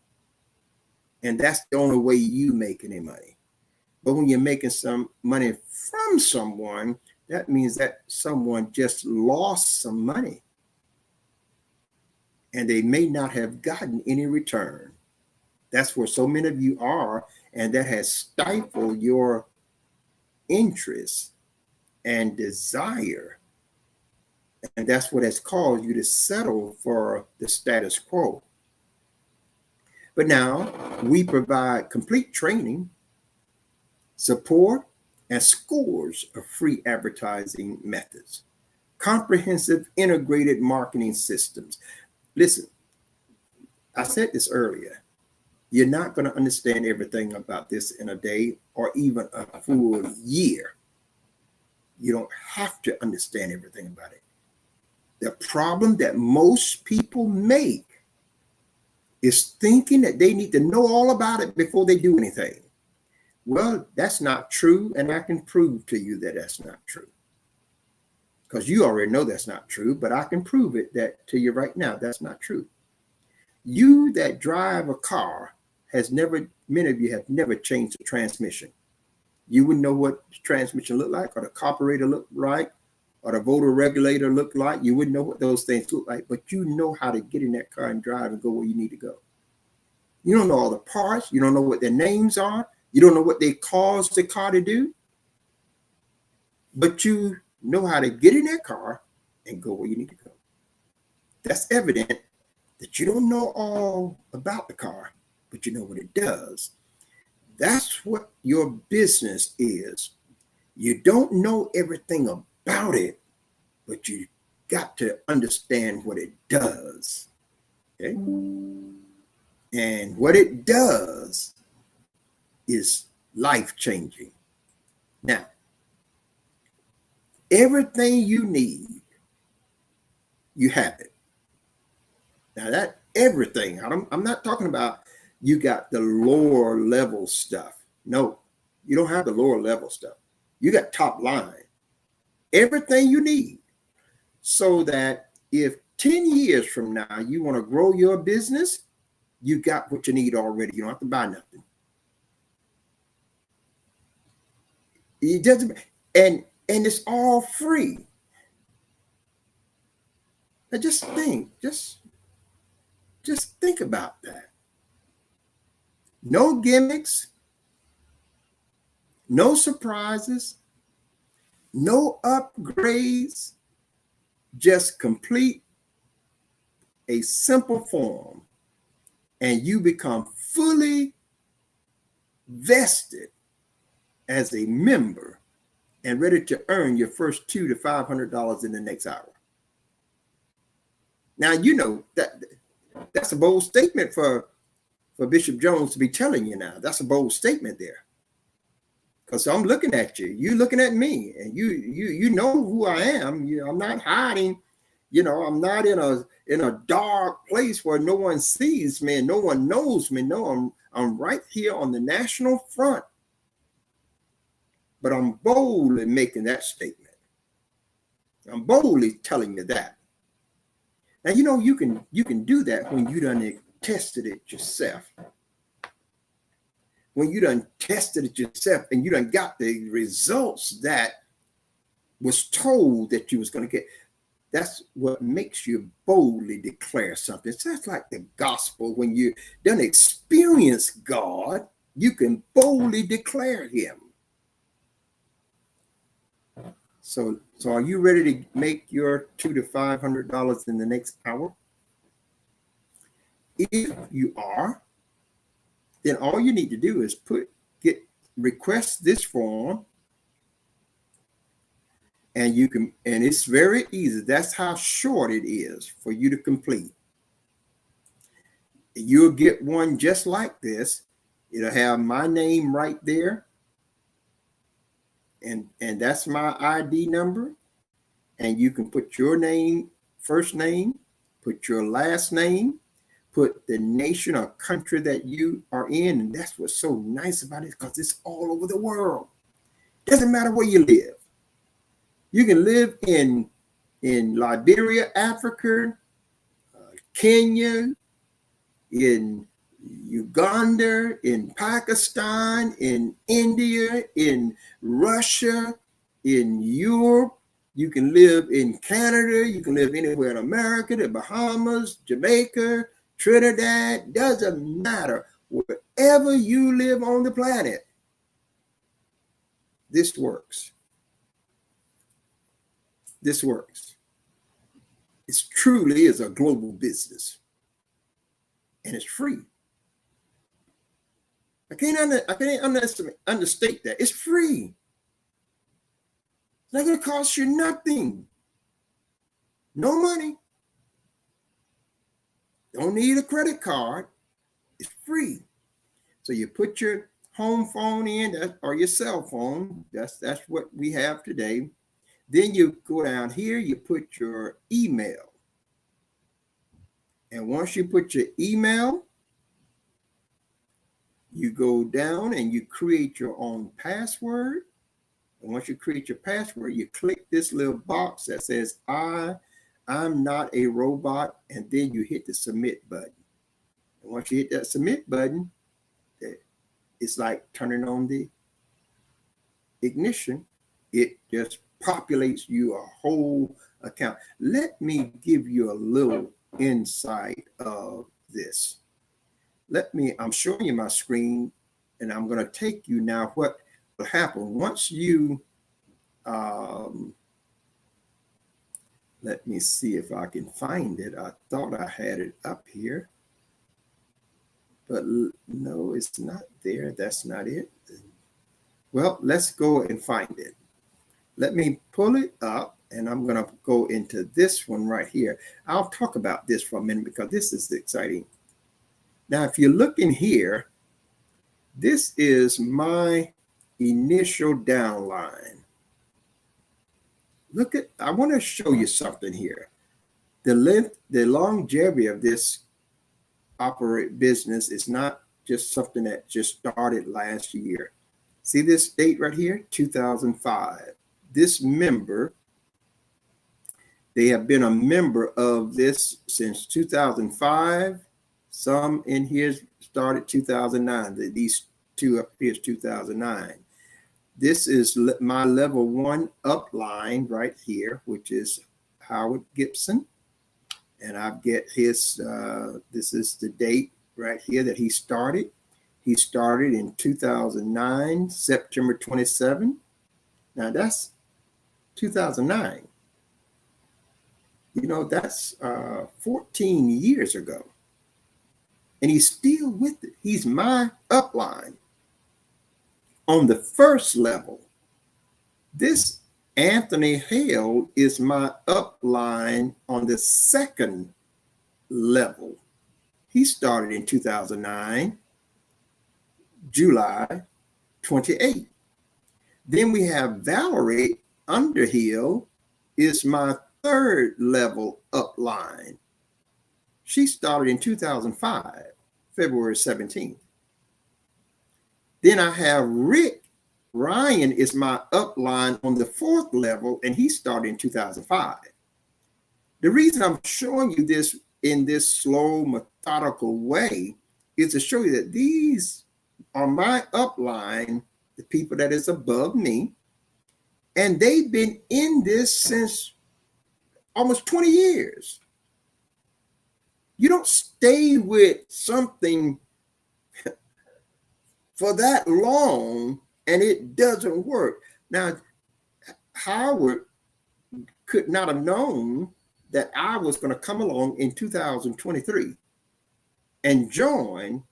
And that's the only way you make any money. But when you're making some money from someone, that means that someone just lost some money. And they may not have gotten any return. That's where so many of you are, and that has stifled your interest and desire. And that's what has caused you to settle for the status quo. But now we provide complete training, support, and scores of free advertising methods, comprehensive integrated marketing systems. Listen, I said this earlier. You're not going to understand everything about this in a day or even a full year. You don't have to understand everything about it. The problem that most people make is thinking that they need to know all about it before they do anything. Well, that's not true, and I can prove to you that that's not true. Because you already know that's not true, but I can prove it that to you right now, that's not true. You that drive a car many of you have never changed the transmission. You wouldn't know what the transmission looked like, or the carburetor looked like, or the motor regulator looked like. You wouldn't know what those things look like, but you know how to get in that car and drive and go where you need to go. You don't know all the parts. You don't know what their names are. You don't know what they cause the car to do, but you know how to get in that car and go where you need to go. That's evident that you don't know all about the car, but you know what it does. That's what your business is. You don't know everything about it, but you got to understand what it does. Okay? And what it does is life-changing. Now, everything you need, you have it. Now that everything, I'm not talking about you got the lower level stuff. No, You don't have the lower level stuff. You got top line, everything you need, so that if 10 years from now you want to grow your business, you got what you need already. You don't have to buy nothing. It doesn't, and it's all free. Now just think about that. No gimmicks, no surprises, no upgrades, just complete a simple form, and you become fully vested as a member and ready to earn your first $200 to $500 in the next hour. Now, you know that's a bold statement for Bishop Jones to be telling you now. That's a bold statement there. Because I'm looking at you, you looking at me, and you know who I am. I'm not hiding. I'm not in a dark place where no one sees me and no one knows me. No, I'm right here on the national front. But I'm boldly making that statement. I'm boldly telling you that. Now you can do that when you done tested it yourself. When you done tested it yourself and you done got the results that was told that you was going to get. That's what makes you boldly declare something. It's just like the gospel. When you done experience God, you can boldly declare him. So are you ready to make your $200 to $500 in the next hour? If you are, then all you need to do is request this form, and it's very easy. That's how short it is for you to complete. You'll get one just like this. It'll have my name right there, and that's my ID number. And you can put your name, first name, put your last name, put the nation or country that you are in. And that's what's so nice about it, because it's all over the world. Doesn't matter where you live. You can live in Liberia, Africa, Kenya, in Uganda, in Pakistan, in India, in Russia, in Europe. You can live in Canada. You can live anywhere in America, the Bahamas, Jamaica, Trinidad. Doesn't matter. Wherever you live on the planet, this works. This works. It truly is a global business, and it's free. I can't understate that. It's free. It's not going to cost you nothing. No money. Don't need a credit card. It's free. So you put your home phone in, or your cell phone. That's what we have today. Then you go down here, you put your email. And once you put your email, you go down and you create your own password. And once you create your password, you click this little box that says, I'm not a robot. And then you hit the submit button. And once you hit that submit button, it's like turning on the ignition. It just populates you a whole account. Let me give you a little insight of this. I'm showing you my screen, and I'm going to take you now. What will happen once you, let me see if I can find it. I thought I had it up here, but no, it's not there. That's not it. Well, let's go and find it. Let me pull it up, and I'm going to go into this one right here. I'll talk about this for a minute because this is exciting. Now, if you look in here, this is my initial downline. I want to show you something here. The longevity of this business is not just something that just started last year. See this date right here, 2005. This member, they have been a member of this since 2005. Some in here started 2009. These two up here is 2009. This is my level 1 upline right here, which is Howard Gibson. And I get his, this is the date right here that he started. He started in 2009, September 27. Now that's 2009. You know, that's 14 years ago. And he's still with it. He's my upline. On the first level, this Anthony Hale is my upline on the second level. He started in 2009, July 28. Then we have Valerie Underhill is my third level upline. She started in 2005, February 17th. Then I have Rick Ryan is my upline on the fourth level, and he started in 2005. The reason I'm showing you this in this slow, methodical way is to show you that these are my upline, the people that is above me, and they've been in this since almost 20 years. You don't stay with something for that long and it doesn't work. Now, Howard could not have known that I was going to come along in 2023 and join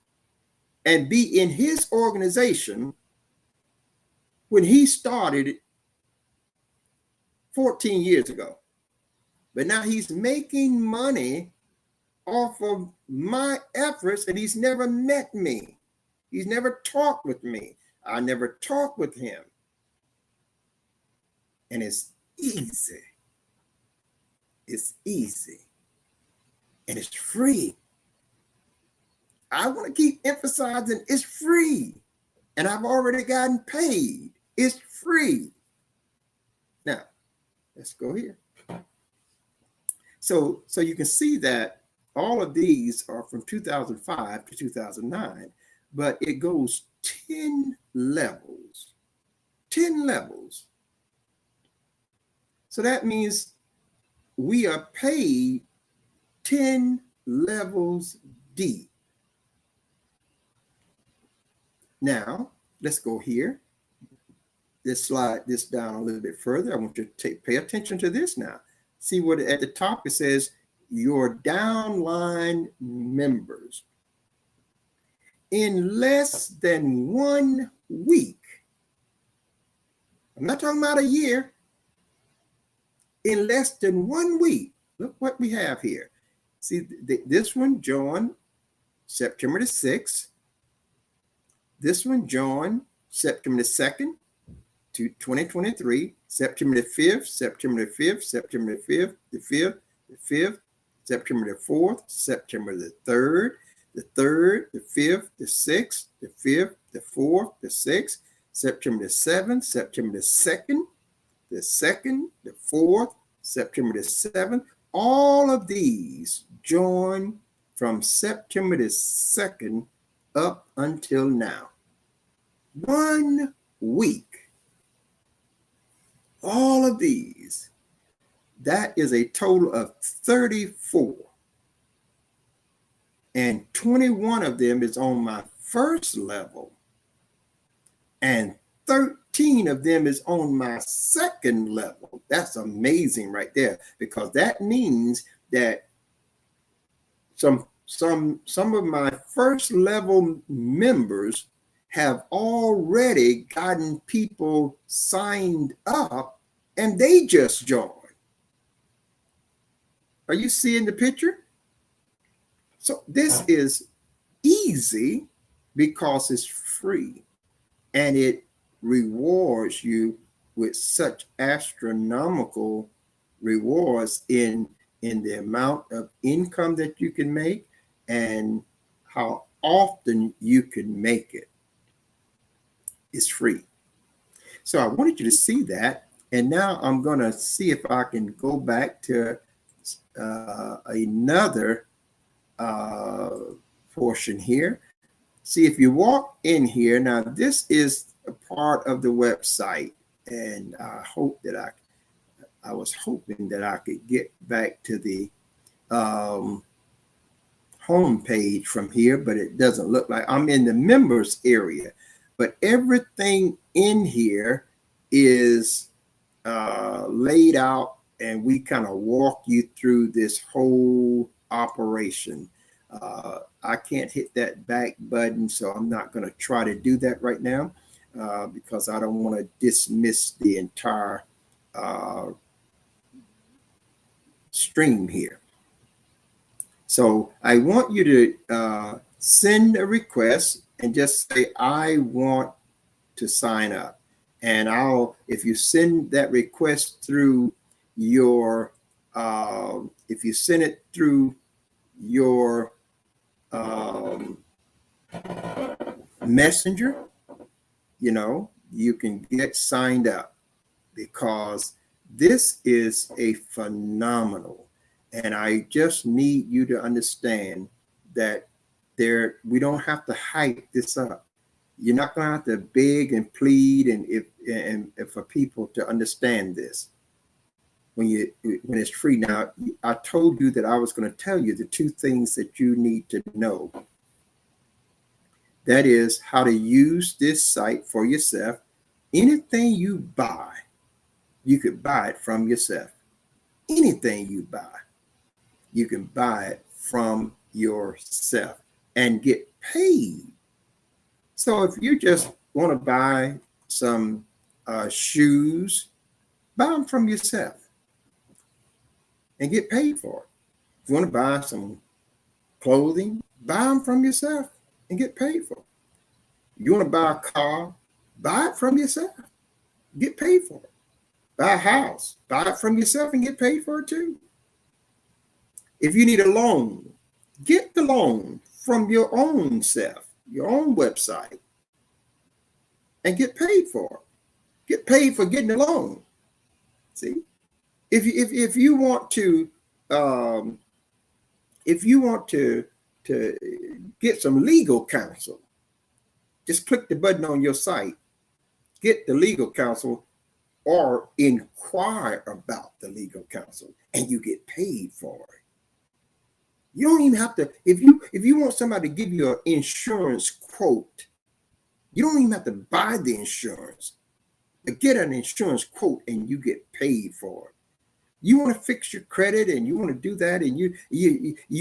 and be in his organization when he started 14 years ago. But now he's making money off of my efforts, and he's never met me. He's never talked with me. I never talked with him. And it's easy. It's easy. And it's free. I want to keep emphasizing it's free. And I've already gotten paid. It's free. Now, let's go here. So you can see that all of these are from 2005 to 2009, but it goes 10 levels. 10 levels. So that means we are paid 10 levels deep. Now, let's go here. Let's slide this down a little bit further. I want you to pay attention to this now. See what at the top it says, your downline members. In less than 1 week, I'm not talking about a year, in less than 1 week, look what we have here. See, this one joined September the 6th. This one joined September the 2nd, 2023, September the 5th, September the 5th, September the 5th, the 5th, the 5th, September the 4th, September the 3rd, the 3rd, the 5th, the 6th, the 5th, the 4th, the 6th, September the 7th, September the 2nd, the 2nd, the 4th, September the 7th. All of these join from September the 2nd up until now. 1 week. All of these. That is a total of 34. And 21 of them is on my first level. And 13 of them is on my second level. That's amazing right there, because that means that some of my first level members have already gotten people signed up and they just joined. Are you seeing the picture? So this is easy because it's free and it rewards you with such astronomical rewards in the amount of income that you can make and how often you can make it. It's free. So I wanted you to see that. And now I'm going to see if I can go back to another portion here. See, if you walk in here, now this is a part of the website. And I was hoping that I could get back to the home page from here, but it doesn't look like I'm in the members area. But everything in here is laid out, and we kind of walk you through this whole operation. I can't hit that back button, so I'm not going to try to do that right now because I don't want to dismiss the entire stream here. So I want you to send a request and just say, I want to sign up. And if you send that request through your, if you send it through your messenger, you can get signed up, because this is a phenomenal. And I just need you to understand that we don't have to hype this up. You're not going to have to beg and plead and for people to understand this when it's free. Now, I told you that I was going to tell you the two things that you need to know. That is how to use this site for yourself. Anything you buy, you could buy it from yourself. Anything you buy, you can buy it from yourself and get paid. So if you just want to buy some shoes, buy them from yourself and get paid for it. If you want to buy some clothing, buy them from yourself and get paid for it. You want to buy a car, buy it from yourself, get paid for it. Buy a house, buy it from yourself and get paid for it too. If you need a loan, get the loan from your own self, your own website, and get paid for it. Get paid for getting the loan. See, if you want to get some legal counsel, just click the button on your site, get the legal counsel, or inquire about the legal counsel, and you get paid for it. You don't even have to, if you want somebody to give you an insurance quote, you don't even have to buy the insurance, but get an insurance quote and you get paid for it. You want to fix your credit and you want to do that, and you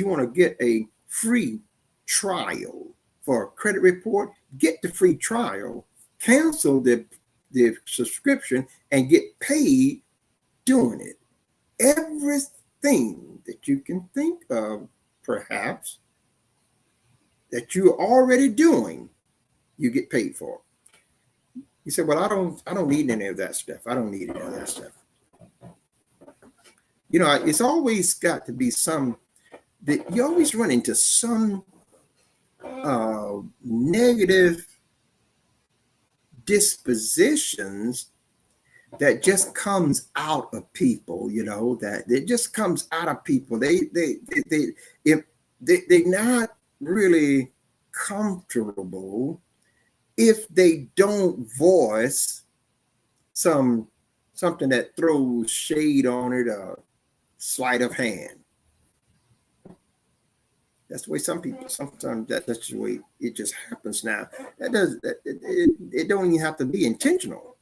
want to get a free trial for a credit report, get the free trial, cancel the subscription, and get paid doing it. Everything that you can think of, perhaps, that you're already doing, you get paid for. You say, well, I don't need any of that stuff. I don't need any of that stuff. It's always got to be that you always run into some negative dispositions that just comes out of people, that it just comes out of people. They're not really comfortable if they don't voice something that throws shade on it, or sleight of hand. That's the way some people, sometimes that's the way it just happens now. It don't even have to be intentional.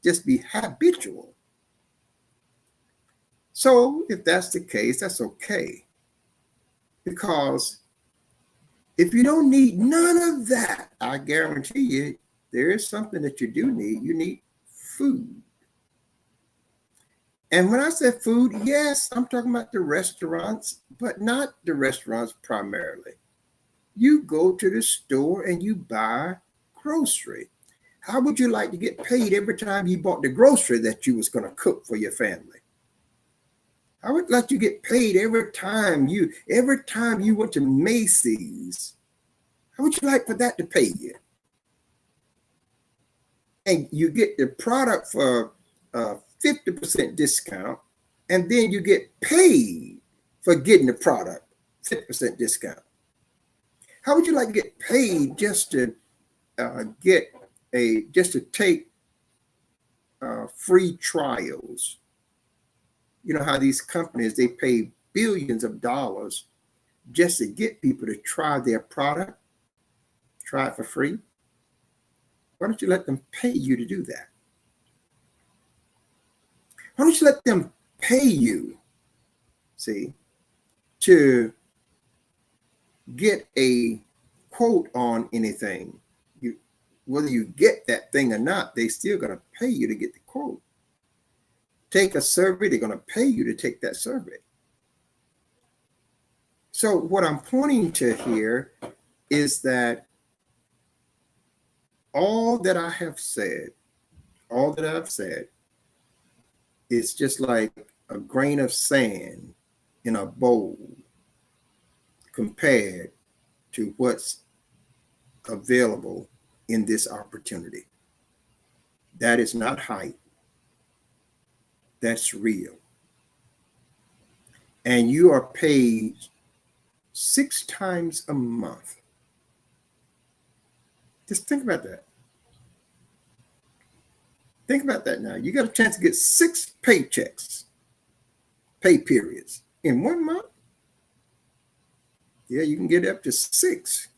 Just be habitual. So if that's the case, that's okay. Because if you don't need none of that, I guarantee you, there is something that you do need. You need food. And when I say food, yes, I'm talking about the restaurants, but not the restaurants primarily. You go to the store and you buy grocery. How would you like to get paid every time you bought the grocery that you was going to cook for your family? I would like you to get paid every time you went to Macy's. How would you like for that to pay you? and you get the product for 50% discount, and then you get paid for getting the product 50% discount. How would you like to get paid just to take free trials? You know how these companies, they pay billions of dollars just to get people to try their product, try it for free. Why don't you let them pay you to do that? Why don't you let them pay you, see, to get a quote on anything? Whether you get that thing or not, they still going to pay you to get the quote. Take a survey, they're going to pay you to take that survey. So what I'm pointing to here is that all that I've said is just like a grain of sand in a bowl compared to what's available in this opportunity. That is not hype. That's real. And you are paid 6 times a month. Just think about that. Think about that now. You got a chance to get 6 paychecks, pay periods in 1 month. Yeah, you can get up to 6.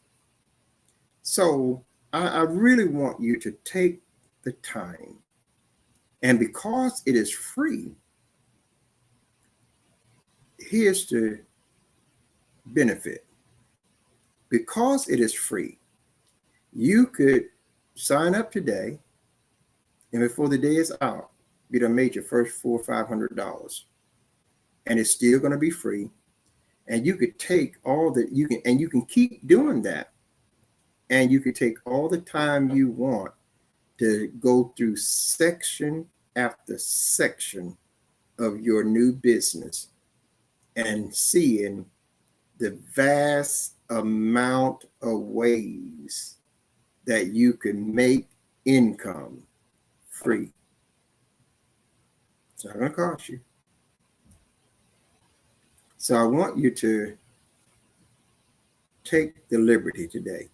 So I really want you to take the time. And because it is free, here's the benefit. Because it is free, you could sign up today, and before the day is out, you done made your first $400 or $500, and it's still going to be free. And you could take all that you can, and you can keep doing that. And you could take all the time you want to go through section after section of your new business and seeing the vast amount of ways that you can make income free. It's not going to cost you. So I want you to take the liberty today.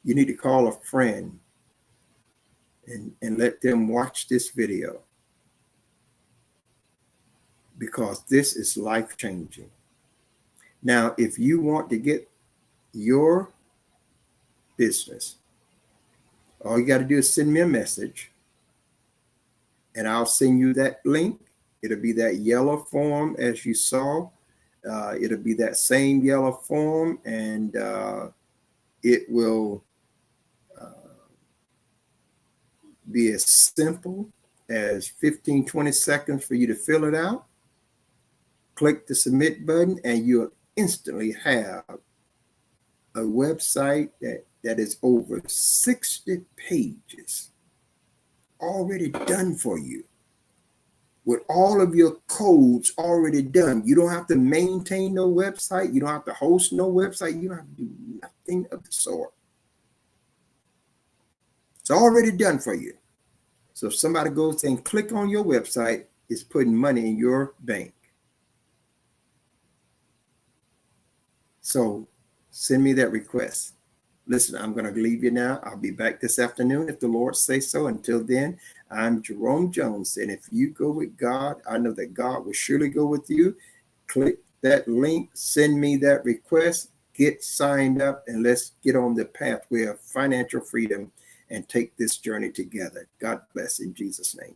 You need to call a friend and let them watch this video, because this is life-changing. Now, if you want to get your business, all you got to do is send me a message, and I'll send you that link. It'll be that yellow form as you saw. It'll be that same yellow form, and it will be as simple as 15-20 seconds for you to fill it out. Click the submit button, and you'll instantly have a website that is over 60 pages already done for you, with all of your codes already done. You don't have to maintain no website. You don't have to host no website. You don't have to do nothing of the sort. It's already done for you. So if somebody goes and click on your website, it's putting money in your bank. So send me that request. Listen, I'm going to leave you now. I'll be back this afternoon if the Lord says so. Until then, I'm Jerome Jones. And if you go with God, I know that God will surely go with you. Click that link, send me that request, get signed up, and let's get on the pathway of financial freedom and take this journey together. God bless in Jesus' name.